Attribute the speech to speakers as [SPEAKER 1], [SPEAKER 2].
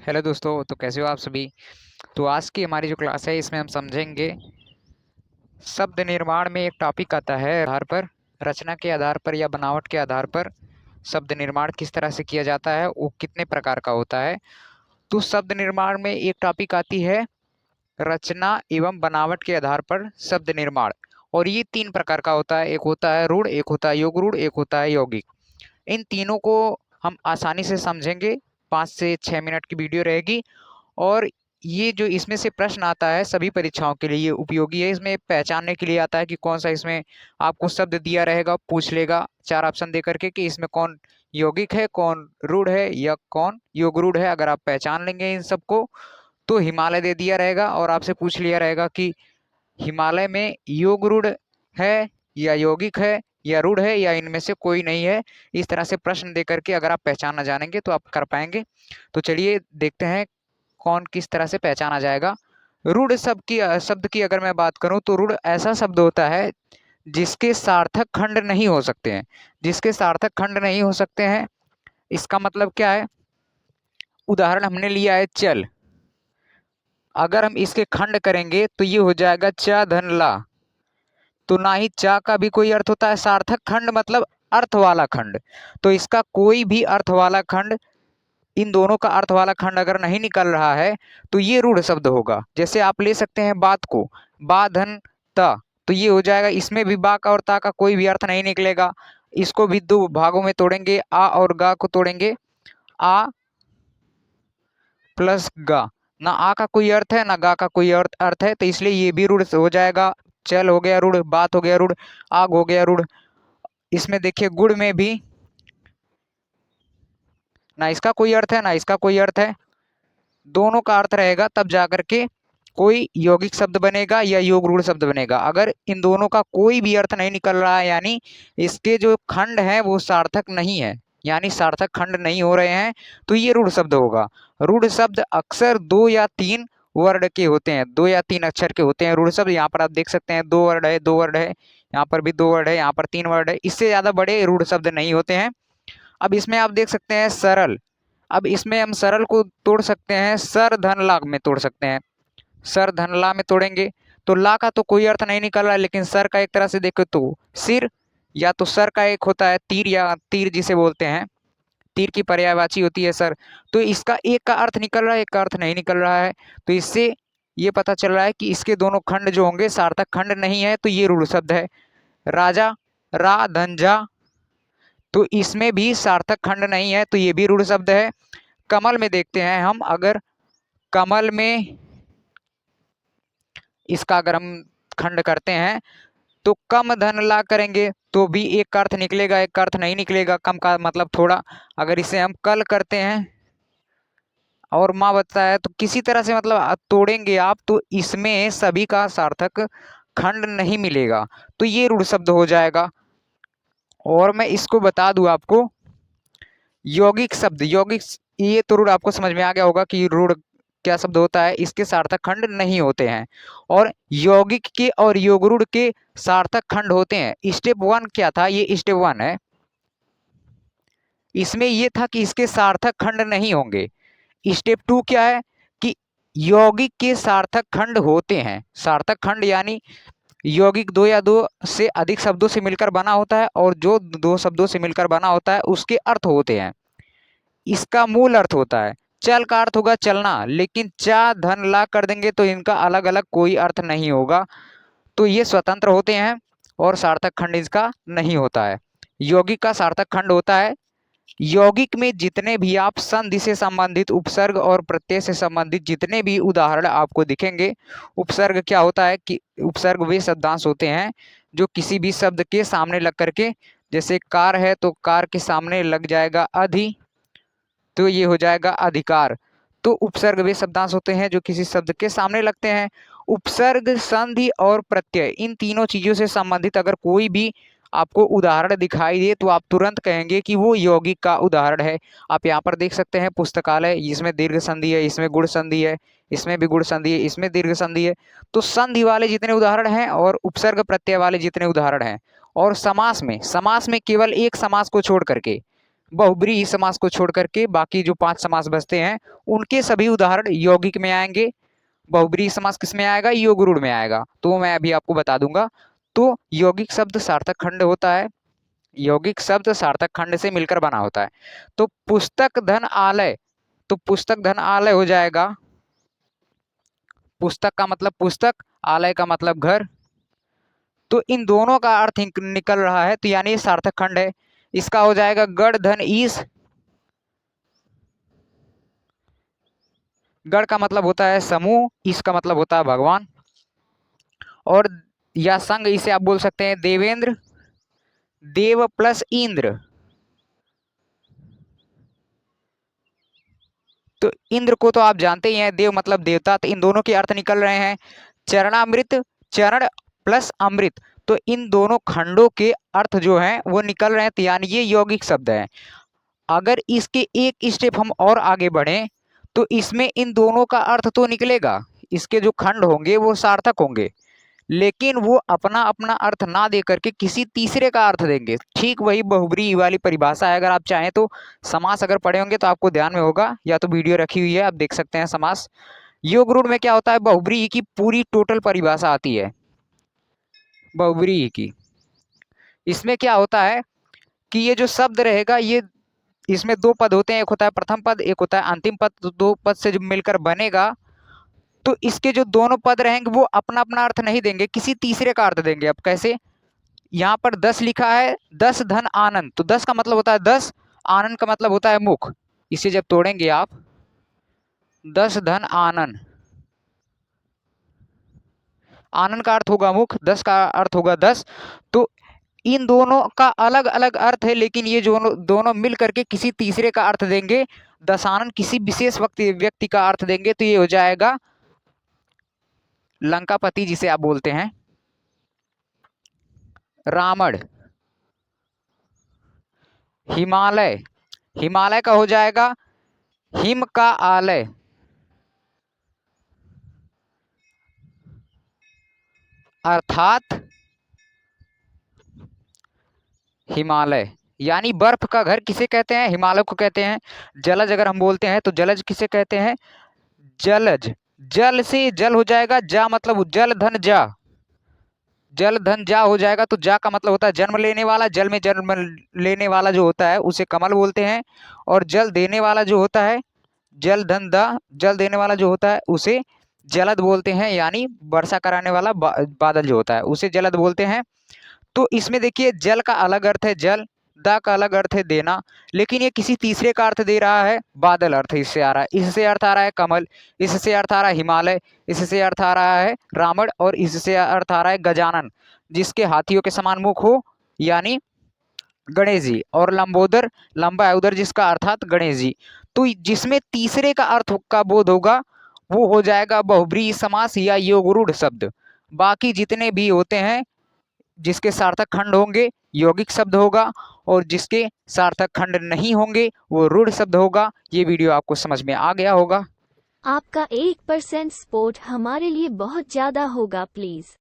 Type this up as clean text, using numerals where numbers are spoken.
[SPEAKER 1] Hello दोस्तों, तो कैसे हो आप सभी। तो आज की हमारी जो क्लास है इसमें हम समझेंगे शब्द निर्माण में एक टॉपिक आता है आधार पर, रचना के आधार पर या बनावट के आधार पर शब्द निर्माण किस तरह से किया जाता है, वो कितने प्रकार का होता है। तो शब्द निर्माण में एक टॉपिक आती है रचना एवं बनावट के आधार पर शब्द निर्माण। और ये तीन प्रकार का होता है, एक होता है रूढ़, एक होता है योग रूढ़, एक होता है यौगिक। इन तीनों को हम आसानी से समझेंगे। 5 से 6 मिनट की वीडियो रहेगी। और ये जो इसमें से प्रश्न आता है सभी परीक्षाओं के लिए ये उपयोगी है। इसमें पहचानने के लिए आता है कि कौन सा, इसमें आपको शब्द दिया रहेगा, पूछ लेगा 4 ऑप्शन दे करके कि इसमें कौन यौगिक है, कौन रूढ़ है या कौन योग रूढ़ है। अगर आप पहचान लेंगे इन सबको तो हिमालय दे दिया रहेगा और आपसे पूछ लिया रहेगा कि हिमालय में योग रूढ़ है या यौगिक है या रूढ़ है या इनमें से कोई नहीं है। इस तरह से प्रश्न दे करके अगर आप पहचानना जानेंगे तो आप कर पाएंगे। तो चलिए देखते हैं कौन किस तरह से पहचाना जाएगा। रूढ़ शब्द की अगर मैं बात करूं तो रूढ़ ऐसा शब्द होता है जिसके सार्थक खंड नहीं हो सकते हैं। जिसके सार्थक खंड नहीं हो सकते हैं, इसका मतलब क्या है। उदाहरण हमने लिया है चल। अगर हम इसके खंड करेंगे तो ये हो जाएगा च धन ला। तो ना ही चा का भी कोई अर्थ होता है सार्थक खंड, मतलब अर्थ वाला खंड। तो इसका कोई भी अर्थ वाला खंड, इन दोनों का अर्थ वाला खंड अगर नहीं निकल रहा है तो ये रूढ़ शब्द होगा। जैसे आप ले सकते हैं बात को, बा धन ता, तो ये हो जाएगा। इसमें भी बा का और ता का कोई भी अर्थ नहीं निकलेगा। इसको भी दो भागों में तोड़ेंगे, आ और गा को तोड़ेंगे। आ प्लस गा, ना आ का कोई अर्थ है ना गा का कोई अर्थ है, तो इसलिए ये भी रूढ़ हो जाएगा। चल हो गया रूढ़, बात हो गया रूढ़, आग हो गया रूढ़। इसमें देखिए गुड़ में भी ना इसका कोई अर्थ है ना इसका कोई अर्थ है। दोनों का अर्थ रहेगा तब जाकर के कोई यौगिक शब्द बनेगा या योग रूढ़ शब्द बनेगा। अगर इन दोनों का कोई भी अर्थ नहीं निकल रहा है, यानी इसके जो खंड है वो सार्थक नहीं है, यानी सार्थक खंड नहीं हो रहे हैं, तो ये रूढ़ शब्द होगा। रूढ़ शब्द अक्सर 2 या 3 वर्ड के होते हैं, 2 या 3 अक्षर के होते हैं रूढ़ शब्द। यहाँ पर आप देख सकते हैं 2 वर्ड है, 2 वर्ड है, यहाँ पर भी 2 वर्ड है, यहाँ पर 3 वर्ड है। इससे ज्यादा बड़े रूढ़ शब्द नहीं होते हैं। अब इसमें आप देख सकते हैं सरल। अब इसमें हम सरल को तोड़ सकते हैं सर धन लाख में तोड़ सकते हैं। सर धन ला में तोड़ेंगे तो ला का तो कोई अर्थ नहीं निकल रहा है, लेकिन सर का एक तरह से देखो तो सिर, या तो सर का एक होता है तीर, या तीर जिसे बोलते हैं, तीर की पर्यायवाची होती है सर। तो इसका एक का अर्थ निकल रहा है, एक का अर्थ नहीं निकल रहा है। तो इससे ये पता चल रहा है कि इसके दोनों खंड जो होंगे सार्थक खंड नहीं है, तो ये रूढ़ शब्द है। राजा, रा धन जा, तो इसमें भी सार्थक खंड नहीं है, तो ये भी रूढ़ शब्द है। कमल में देखते हैं हम, अगर कमल में इसका अगर हम खंड करते हैं तो कम धन ला करेंगे तो भी एक का अर्थ निकलेगा, एक का अर्थ नहीं निकलेगा। कम का मतलब थोड़ा। अगर इसे हम कल करते हैं और माँ बचता है, तो किसी तरह से मतलब तोड़ेंगे आप तो इसमें सभी का सार्थक खंड नहीं मिलेगा, तो ये रूढ़ शब्द हो जाएगा। और मैं इसको बता दूं आपको, यौगिक शब्द, यौगिक, ये तो रूढ़ आपको समझ में आ गया होगा कि रूढ़ क्या शब्द होता है, इसके सार्थक खंड नहीं होते हैं। और यौगिक के और योग रूढ़ के सार्थक खंड होते हैं। स्टेप 1 क्या था, ये स्टेप 1 है। इसमें ये था कि इसके सार्थक खंड नहीं होंगे। स्टेप 2 क्या है कि यौगिक के सार्थक खंड होते हैं। सार्थक खंड यानी यौगिक 2 या 2 से अधिक शब्दों से मिलकर बना होता है, और जो 2 शब्दों से मिलकर बना होता है उसके अर्थ होते हैं। इसका मूल अर्थ होता है, चल का अर्थ होगा चलना, लेकिन चा धन ला कर देंगे तो इनका अलग अलग कोई अर्थ नहीं होगा। तो ये स्वतंत्र होते हैं और सार्थक खंड इसका नहीं होता है। यौगिक का सार्थक खंड होता है। यौगिक में जितने भी आप संधि से संबंधित, उपसर्ग और प्रत्यय से संबंधित जितने भी उदाहरण आपको दिखेंगे, उपसर्ग क्या होता है कि उपसर्ग वे शब्दांश होते हैं जो किसी भी शब्द के सामने लग करके, जैसे कार है तो कार के सामने लग जाएगा अधि, तो ये हो जाएगा अधिकार। तो उपसर्ग वे शब्दांश होते हैं जो किसी शब्द के सामने लगते हैं। उपसर्ग, संधि और प्रत्यय, इन तीनों चीजों से संबंधित अगर कोई भी आपको उदाहरण दिखाई दे तो आप तुरंत कहेंगे कि वो यौगिक का उदाहरण है। आप यहाँ पर देख सकते हैं पुस्तकालय, इसमें दीर्घ संधि है, इसमें गुण संधि है, इसमें भी गुण संधि है, इसमें दीर्घ संधि है। तो संधि वाले जितने उदाहरण हैं और उपसर्ग प्रत्यय वाले जितने उदाहरण हैं, और समास में केवल एक समास को छोड़ करके, बहुब्रीहि समास को छोड़ करके बाकी जो 5 समास बचते हैं उनके सभी उदाहरण यौगिक में आएंगे। बहुब्रीहि समास किस में आएगा? योगरूढ़ में आएगा। तो मैं अभी आपको बता दूंगा। तो यौगिक शब्द सार्थक खंड होता है, यौगिक शब्द सार्थक खंड से मिलकर बना होता है। तो पुस्तक धन आलय, तो पुस्तक धन आलय हो जाएगा, पुस्तक का मतलब पुस्तक, आलय का मतलब घर। तो इन दोनों का अर्थ निकल रहा है, तो यानी ये सार्थक खंड है। इसका हो जाएगा गढ़ धन ईश, गढ़ का मतलब होता है समूह, ईश का मतलब होता है भगवान। और या संग, इसे आप बोल सकते हैं देवेंद्र, देव प्लस इंद्र। तो इंद्र को तो आप जानते ही हैं, देव मतलब देवता। तो इन दोनों के अर्थ निकल रहे हैं चरणामृत, चरण प्लस अमृत। तो इन दोनों खंडों के अर्थ जो हैं वो निकल रहे हैं, तो यानी ये यौगिक शब्द है। अगर इसके एक स्टेप हम और आगे बढ़ें तो इसमें इन दोनों का अर्थ तो निकलेगा, इसके जो खंड होंगे वो सार्थक होंगे, लेकिन वो अपना अपना अर्थ ना दे करके किसी तीसरे का अर्थ देंगे। ठीक वही बहुब्रीहि वाली परिभाषा है। अगर आप चाहें तो समास अगर पढ़े होंगे तो आपको ध्यान में होगा, या तो वीडियो रखी हुई है आप देख सकते हैं समास। योगरूढ़ में क्या होता है? बहुब्रीहि की पूरी टोटल परिभाषा आती है बहुब्रीहि की। इसमें क्या होता है कि ये जो शब्द रहेगा, ये इसमें दो पद होते हैं, एक होता है प्रथम पद, एक होता है अंतिम पद। तो दो पद से जो मिलकर बनेगा, तो इसके जो दोनों पद रहेंगे वो अपना अपना अर्थ नहीं देंगे, किसी तीसरे का अर्थ देंगे। अब कैसे? यहाँ पर 10 लिखा है, 10 धन आनंद, तो 10 का मतलब होता है 10, आनंद का मतलब होता है मुख। इसे जब तोड़ेंगे आप, 10 धन आनंद, आनंद का अर्थ होगा मुख, 10 का अर्थ होगा 10। तो इन दोनों का अलग अलग अर्थ है, लेकिन ये जो दोनों मिल करके किसी तीसरे का अर्थ देंगे। दशानन किसी विशेष व्यक्ति का अर्थ देंगे, तो ये हो जाएगा लंकापति, जिसे आप बोलते हैं रावण। हिमालय, हिमालय का हो जाएगा हिम का आलय, अर्थात हिमालय। यानी बर्फ का घर किसे कहते हैं? हिमालय को कहते हैं। जलज अगर हम बोलते हैं तो जलज किसे कहते हैं? जलज। जल से जल हो जाएगा, जा मतलब जल धन जा, जल धन जा हो जाएगा। तो जा का मतलब होता है जन्म लेने वाला, जल में जन्म लेने वाला जो होता है उसे कमल बोलते हैं। और जल देने वाला जो होता है, जल धन दा, जल देने वाला जो होता है उसे जलद बोलते हैं, यानी वर्षा कराने वाला बादल जो होता है उसे जलद बोलते हैं। तो इसमें देखिए जल का अलग अर्थ है जल, दा का अलग अर्थ है देना, लेकिन ये किसी तीसरे का अर्थ दे रहा है बादल। अर्थ इससे आ रहा है, इससे अर्थ आ रहा है कमल, इससे अर्थ आ रहा है हिमालय, इससे अर्थ आ रहा है रावण, और इससे अर्थ आ रहा है गजानन, जिसके हाथियों के समान मुख हो, यानी गणेश जी। और लंबोदर, लंबा है उधर जिसका, अर्थात गणेश जी। तो जिसमें तीसरे का अर्थ का बोध होगा वो हो जाएगा बहुब्रीहि समास या योगरूढ़ शब्द। बाकी जितने भी होते हैं जिसके सार्थक खंड होंगे यौगिक शब्द होगा, और जिसके सार्थक खंड नहीं होंगे वो रूढ़ शब्द होगा। ये वीडियो आपको समझ में आ गया होगा।
[SPEAKER 2] आपका 1% सपोर्ट हमारे लिए बहुत ज्यादा होगा, प्लीज